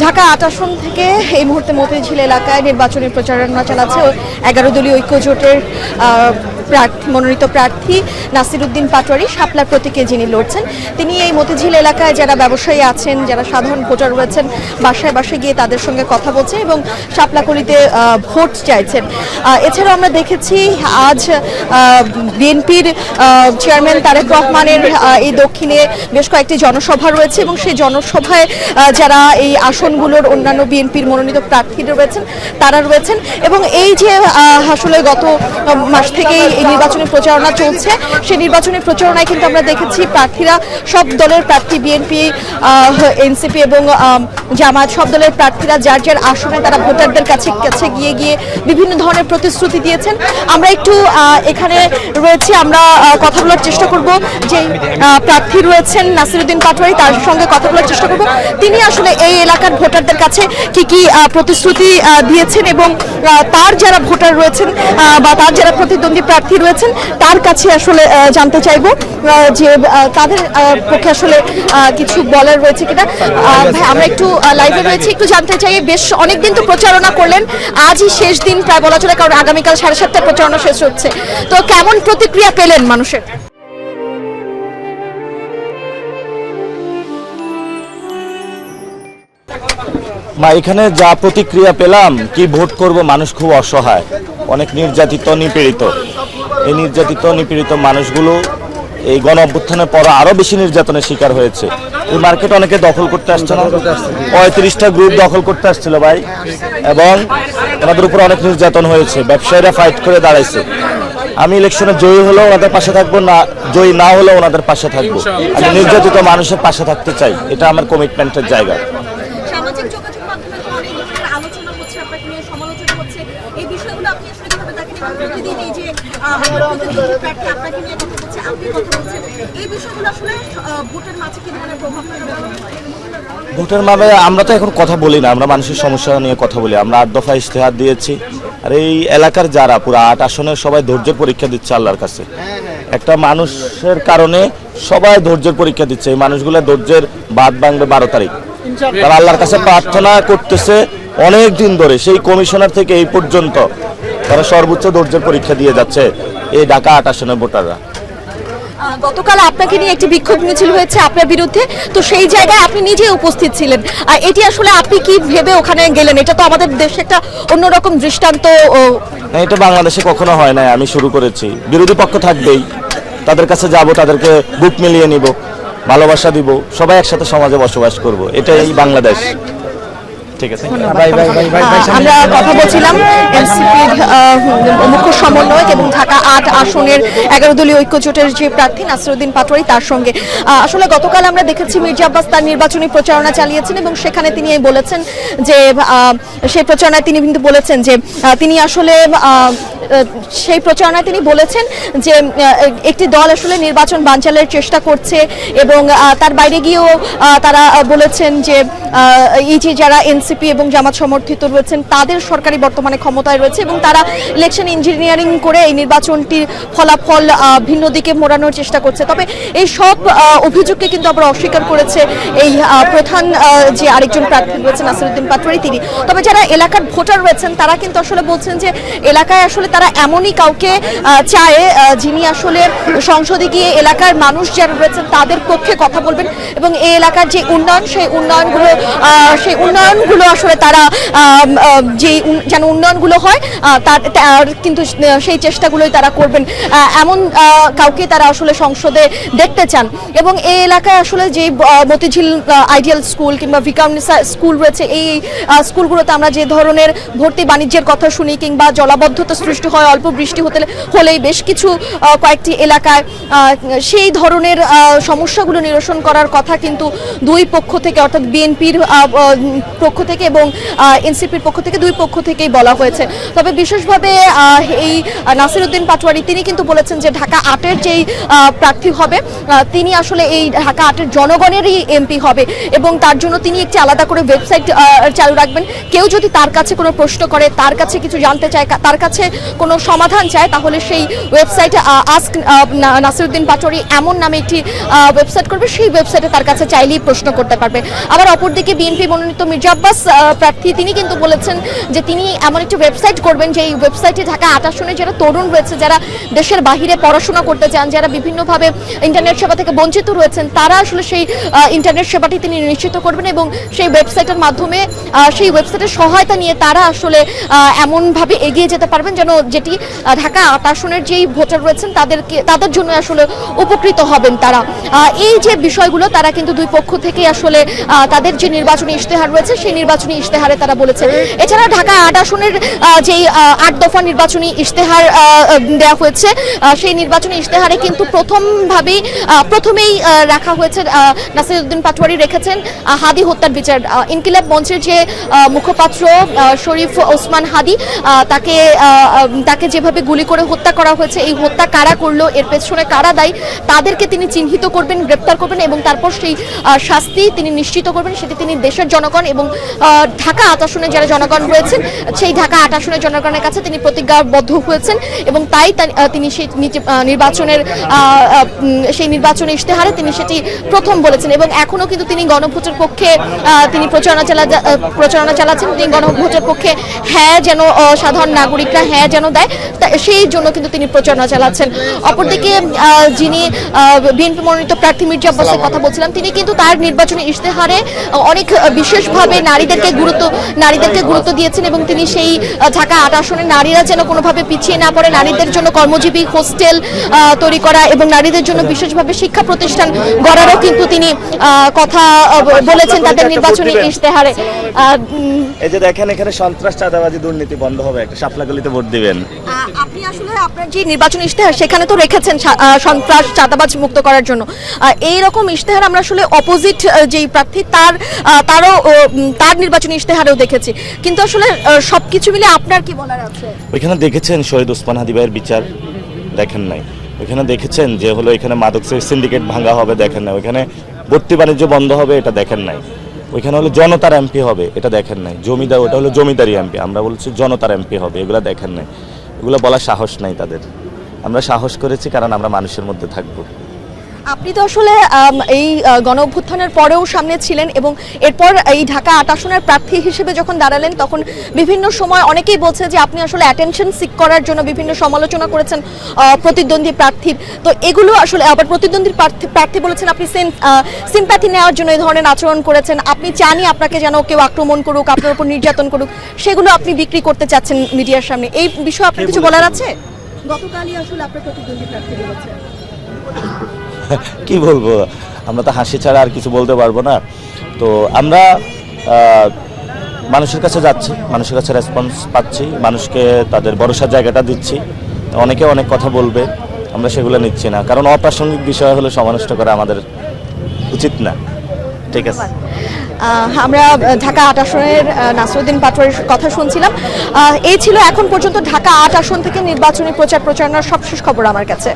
ঢাকা ৮ আসন থেকে এই মুহূর্তে মতিঝিল এলাকায় নির্বাচনী প্রচারণা চালাচ্ছে 11 দলীয় ঐক্য জোটের মনোনীত প্রার্থী নাসিরউদ্দিন পাটোয়ারি। শাপলা প্রতীকে যিনি লড়ছেন, তিনি এই মতিঝিল এলাকায় যারা ব্যবসায়ী আছেন, যারা সাধারণ ভোটার রয়েছেন, বাসায় বাসায় গিয়ে তাদের সঙ্গে কথা বলছেন এবং শাপলাকলিতে ভোট চাইছেন। এছাড়াও আমরা দেখেছি আজ বিএনপির চেয়ারম্যান তারেক রহমানের এই দক্ষিণে বেশ কয়েকটি জনসভা রয়েছে এবং সেই জনসভায় যারা এই আসনগুলোর অন্যান্য বিএনপির মনোনীত প্রার্থীরা রয়েছেন তারা রয়েছেন। এবং এই যে আসলে গত মাস থেকেই এই নির্বাচনী প্রচারণা চলছে, সেই নির্বাচনী প্রচারণায় কিন্তু আমরা দেখেছি প্রার্থীরা সব দলের প্রার্থী, বিএনপি, এনসিপি এবং জামায়াত, সব দলের প্রার্থীরা যার যার আসনে তারা ভোটারদের কাছে গিয়ে গিয়ে বিভিন্ন ধরনের প্রতিশ্রুতি দিয়েছেন। আমরা একটু এখানে রয়েছি, আমরা কথা বলার চেষ্টা করব যে প্রার্থী রয়েছেন নাসিরউদ্দিন পাটোয়ারি, তার সঙ্গে কথা বলার চেষ্টা করব তিনি আসলে এই এলাকার ভোটারদের কাছে কি কি প্রতিশ্রুতি দিয়েছেন এবং তার যারা ভোটার রয়েছেন বা তার যারা প্রতিদ্বন্দ্বী প্রার্থী রয়েছেন তার কাছে আসলে জানতে চাইব যে তাদের পক্ষে আসলে কিছু বলার রয়েছে কিনা। আমরা একটু লাইভে রয়েছি, একটু জানতে চাই, বেশ অনেকদিন তো প্রচারণা করলেন, আজই শেষ দিন প্রায় বলা চলে, কারণ আগামীকাল 7:30টায় প্রচারণা শেষ হচ্ছে, তো কেমন প্রতিক্রিয়া পেলেন মানুষের? মা, এখানে যা প্রতিক্রিয়া পেলাম, কি ভোট করব, মানুষ খুব অসহায়, অনেক নির্যাতিত নিপীড়িত। এই নির্যাতিত নিপীড়িত মানুষগুলো এই গণ অভ্যুত্থানের পর আরো বেশি নির্যাতনের শিকার হয়েছে। এই মার্কেট অনেকে দখল করতে আসছে না, 35টা গ্রুপ দখল করতে আসছিল ভাই, এবং ওনাদের উপর অনেক নির্যাতন হয়েছে। ব্যবসায়ীরা ফাইট করে দাঁড়াইছে। আমি ইলেকশনে জয়ী হলেও ওনাদের পাশে থাকবো, না জয়ী না হলেও ওনাদের পাশে থাকবো। আমি নির্যাতিত মানুষের পাশে থাকতে চাই, এটা আমার কমিটমেন্টের জায়গা। ভোটের মাঝে আমরা তো এখন কথা বলি না, আমরা মানুষের সমস্যা নিয়ে কথা বলি। আমরা 8 দফা ইশতেহার দিয়েছি, আর এই এলাকার যারা পুরো 8 আসনের সবাই ধৈর্যের পরীক্ষা দিচ্ছে আল্লাহর কাছে। একটা মানুষের কারণে সবাই ধৈর্যের পরীক্ষা দিচ্ছে। এই মানুষগুলো ধৈর্যের বাদ ভাঙবে 12 তারিখ। তারা আল্লাহর কাছে প্রার্থনা করতেছে অনেক দিন ধরে, সেই কমিশনার থেকে এই পর্যন্ত তারা সর্বোচ্চ ধৈর্যের পরীক্ষা দিয়ে যাচ্ছে এই ঢাকা 8 আসনের ভোটাররা। গতকাল আপনাকে নিয়ে একটি বিক্ষোভ মিছিল হয়েছে আপনার বিরুদ্ধে, তো সেই জায়গায় আপনি নিজে উপস্থিত ছিলেন। এটি আসলে আপনি কি ভেবে ওখানে গেলেন? এটা তো আমাদের দেশে একটা অন্যরকম দৃষ্টান্ত। এটা বাংলাদেশে কখনো হয় না, আমি শুরু করেছি। বিরোধী পক্ষ থাকবেই, তাদের কাছে যাব, তাদেরকে বুক মিলিয়ে নিব, ভালোবাসা দিব, সবাই একসাথে সমাজে বসবাস করব, এটাই বাংলাদেশ। আমরা কথা বলছিলাম এনসিপির মুখ্য সমন্বয়ক এবং ঢাকা 8 আসনের 11 দলীয় ঐক্য জোটের যে প্রার্থী নাসিরউদ্দিন পাটোয়ারি, তার সঙ্গে আসলে গতকাল আমরা দেখেছি মির্জা আব্বাস তার নির্বাচনী প্রচারণা চালিয়েছেন এবং সেখানে তিনি বলেছেন যে সেই প্রচারণায় তিনি কিন্তু বলেছেন যে তিনি আসলে সেই প্রচারণায় তিনি বলেছেন যে একটি দল আসলে নির্বাচন বানচালের চেষ্টা করছে এবং তার বাইরে গিয়েও তারা বলেছেন যে এই যে যারা এনসিপি এবং জামাত সমর্থিত রয়েছেন তাদের সরকারি বর্তমানে ক্ষমতায় রয়েছে এবং তারা ইলেকশন ইঞ্জিনিয়ারিং করে এই নির্বাচনটির ফলাফল ভিন্ন দিকে মোড়ানোর চেষ্টা করছে। তবে এই সব অভিযোগকে কিন্তু আবার অস্বীকার করেছে এই প্রধান যে আরেকজন প্রার্থী রয়েছেন নাসিরউদ্দিন পাটোয়ারি তিনি। তবে যারা এলাকার ভোটার রয়েছেন তারা কিন্তু আসলে বলছেন যে এলাকায় আসলে তারা এমনই কাউকে চায় যিনি আসলে সংসদে গিয়ে এলাকার মানুষ যারা রয়েছেন তাদের পক্ষে কথা বলবেন এবং এই এলাকার যে উন্নয়ন, সেই উন্নয়নগুলো আসলে তারা যে যেন উন্নয়নগুলো হয় তার কিন্তু সেই চেষ্টাগুলোই তারা করবেন, এমন কাউকে তারা আসলে সংসদে দেখতে চান। এবং এই এলাকায় আসলে যে মতিঝিল আইডিয়াল স্কুল কিংবা ভিকারুন্নিসা স্কুল রয়েছে, এই স্কুলগুলোতে আমরা যে ধরনের ভর্তি বাণিজ্যের কথা শুনি কিংবা জলাবদ্ধতা সৃষ্টি হয় অল্প বৃষ্টি হলেই বেশ কিছু কয়েকটি এলাকায়, সেই ধরনের সমস্যাগুলো নিরসন করার কথা কিন্তু দুই পক্ষ থেকে, অর্থাৎ বিএনপির পক্ষ থেকে এবং এনসিপির পক্ষ থেকে, দুই পক্ষ থেকেই বলা হয়েছে। তবে বিশেষভাবে এই নাসিরউদ্দিন পাটোয়ারি তিনি কিন্তু বলেছেন যে ঢাকা 8-এর যেই প্রার্থী হবে তিনি আসলে এই ঢাকা 8-এর জনগণেরই এমপি হবে এবং তার জন্য তিনি একটি আলাদা করে ওয়েবসাইট চালু রাখবেন। কেউ যদি তার কাছে কোনো প্রশ্ন করে, তার কাছে কিছু জানতে চায়, তার কাছে কোনো সমাধান চায়, তাহলে সেই ওয়েবসাইটে আস্ক নাসিরউদ্দিন পাটোয়ারি এমন নামে একটি ওয়েবসাইট করবে, সেই ওয়েবসাইটে তার কাছে চাইলেই প্রশ্ন করতে পারবে। আবার অপরদিকে বিএনপি মনোনীত মির্জা আব্বাস প্লাস প্রার্থী তিনি কিন্তু বলেছেন যে তিনি এমন একটি ওয়েবসাইট করবেন যে এই ওয়েবসাইটে ঢাকা 8 আসনে যারা তরুণ রয়েছে, যারা দেশের বাহিরে পড়াশোনা করতে চান, যারা বিভিন্নভাবে ইন্টারনেট সেবা থেকে বঞ্চিত রয়েছেন, তারা আসলে সেই ইন্টারনেট সেবাটি তিনি নিশ্চিত করবেন এবং সেই ওয়েবসাইটের মাধ্যমে সেই ওয়েবসাইটের সহায়তা নিয়ে তারা আসলে এমনভাবে এগিয়ে যেতে পারবেন যেন যেটি ঢাকা 8 আসনের যেই ভোটার রয়েছেন তাদের জন্য আসলে উপকৃত হবেন তারা। এই যে বিষয়গুলো তারা কিন্তু দুই পক্ষ থেকে আসলে তাদের যে নির্বাচনী ইশতেহার রয়েছে সেই নির্বাচনী ইশতেহারে তারা বলেছে। এছাড়া ঢাকা 8 আসনের যেই 8 দফা নির্বাচনী ইশতেহার দেওয়া হয়েছে সেই নির্বাচনী ইশতেহারে কিন্তু প্রথমেই রাখা হয়েছে, নাসিরউদ্দিন পাটোয়ারি রেখেছেন হাদি হত্যার বিচার। ইনকিলাব মঞ্চের যে মুখপাত্র শরীফ ওসমান হাদি, তাকে যেভাবে গুলি করে হত্যা করা হয়েছে, এই হত্যা কারা করলো, এর পেছনে কারা দায়ী, তাদেরকে তিনি চিহ্নিত করবেন, গ্রেপ্তার করবেন এবং তারপর সেই শাস্তি তিনি নিশ্চিত করবেন। সেটি তিনি দেশের জনগণ এবং ঢাকা 8 আসনে যারা জনগণ রয়েছেন সেই ঢাকা 8 আসনের জনগণের কাছে তিনি প্রতিজ্ঞাবদ্ধ হয়েছেন এবং তাই তিনি সেই নির্বাচনী ইশতেহারে তিনি সেটি প্রথম বলেছেন এবং এখনো কিন্তু তিনি গণভোটের পক্ষে তিনি প্রচারণা চালাচ্ছেন। তিনি গণভোটের পক্ষে হ্যাঁ যেন সাধারণ নাগরিকরা হ্যাঁ যেন দেয়, সেই জন্য কিন্তু তিনি প্রচারণা চালাচ্ছেন। অপরদিকে যিনি বিএনপি মনোনীত প্রার্থী মির্জা আব্বাসের কথা বলছিলাম, তিনি কিন্তু তার নির্বাচনী ইশতেহারে অনেক বিশেষভাবে নারীদেরকে গুরুত্ব দিয়েছেন এবং তিনি সেই ঢাকা 8 আসনে নারীরা যেন কোনোভাবে পিছিয়ে না পড়ে, নারীদের জন্য কর্মজীবী হোস্টেল তৈরি করা এবং নারীদের জন্য বিশেষভাবে শিক্ষা প্রতিষ্ঠান গড়ারও কিন্তু তিনি কথা বলেছেন তাদের নির্বাচনী ইশতেহারে। এই যে দেখেন এখানে সন্ত্রাস, চাঁদাবাজি, দুর্নীতি বন্ধ হবে, একটা শাপলা গলিতে ভোট দিবেন। আপনি আসলে আপনার যে নির্বাচনী ইশতেহার সেখানে তো রেখেছেন সন্ত্রাস চাঁদাবাজ মুক্ত করার জন্য। এই রকম ইশতেহার আমরা আসলে অপোজিট যেই প্রার্থী তার নির্বাচনী ইশতেহারেও দেখেছি, কিন্তু আসলে সবকিছু মিলে আপনার কি বলার আছে? ওইখানে দেখেছেন শহীদ ওসমান হাদি ভাইয়ের বিচার, দেখেন নাই? ওইখানে দেখেছেন যে হলো এখানে মাদক সিন্ডিকেট ভাঙা হবে, দেখেন নাই? ওইখানে ভর্তি বাণিজ্য বন্ধ হবে, এটা দেখেন নাই? ওইখানে হলো জনতার এমপি হবে, এটা দেখেন নাই? ওটা হলো জমিদারি এমপি, আমরা বলছি জনতার এমপি হবে, এগুলো দেখেন নাই? এগুলো বলার সাহস নাই তাদের। আমরা সাহস করেছি কারণ আমরা মানুষের মধ্যে থাকবো। আপনি তো আসলে এই গণ অভ্যুত্থানের পরেও সামনে ছিলেন এবং এরপর এই ঢাকা 8 আসনের প্রার্থী হিসেবে যখন দাঁড়ালেন তখন বিভিন্ন সময় অনেকেই বলছে যে আপনি আসলে অ্যাটেনশন সিক করার জন্য বিভিন্ন সমালোচনা করেছেন প্রতিদ্বন্দ্বী প্রার্থীর। তো এগুলো আসলে আবার প্রতিদ্বন্দ্বী প্রার্থী বলেছেন আপনি সিম্প্যাথি নেওয়ার জন্য এই ধরনের আচরণ করেছেন, আপনি চানই আপনাকে যেন কেউ আক্রমণ করুক, আপনার উপর নির্যাতন করুক, সেগুলো আপনি বিক্রি করতে চাচ্ছেন মিডিয়ার সামনে। এই বিষয়ে আপনার কিছু বলার আছে? গতকালই আসলে আপনার প্রতিদ্বন্দ্বী প্রার্থী বলেছে। কি বলবো, আমরা তো হাসি ছাড়া আর কিছু বলতে পারবো না। তো আমরা মানুষের কাছে যাচ্ছি, মানুষের কাছে রেসপন্স পাচ্ছি, মানুষকে তাদের ভরসার জায়গাটা দিচ্ছি। অনেকে অনেক কথা বলবে, আমরা সেগুলো নিচ্ছি না, কারণ অপ্রাসঙ্গিক বিষয় হলে সমালোচ করা আমাদের উচিত না। ঠিক আছে, আমরা ঢাকা 8 আসনের নাসিরউদ্দিন পাটোয়ারির কথা শুনছিলাম। এই ছিল এখন পর্যন্ত ঢাকা 8 আসন থেকে নির্বাচনী প্রচারণার সবশেষ খবর আমার কাছে।